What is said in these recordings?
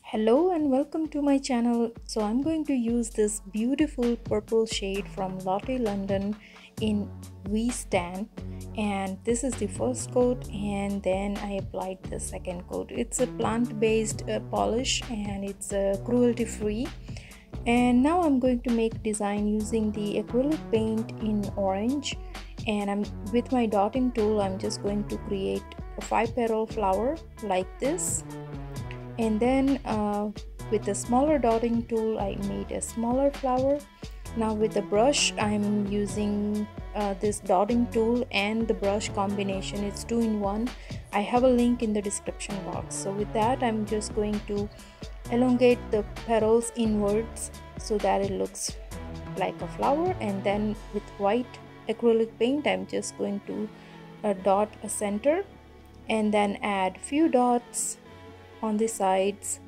Hello and welcome to my channel. So I'm going to use this beautiful purple shade from Lottie London in V Stan, and this is the first coat, and then I applied the second coat. It's a plant-based polish, and it's cruelty free. And now I'm going to make design using the acrylic paint in orange, and I'm with my dotting tool. I'm just going to create a 5-petal flower like this, and then with the smaller dotting tool I made a smaller flower. Now with the brush I'm using this dotting tool and the brush combination. It's 2-in-1. I have a link in the description box. So with that I'm just going to elongate the petals inwards so that it looks like a flower, and then with white acrylic paint I'm just going to dot a center and then add few dots on the sides.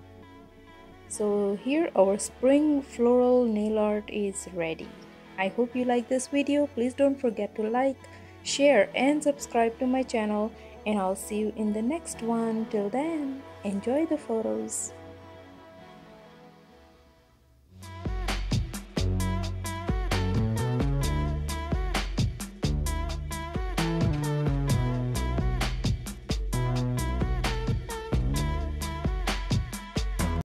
So here our spring floral nail art is ready. I hope you like this video. Please don't forget to like, share and subscribe to my channel, and I'll see you in the next one. Till then, enjoy the photos.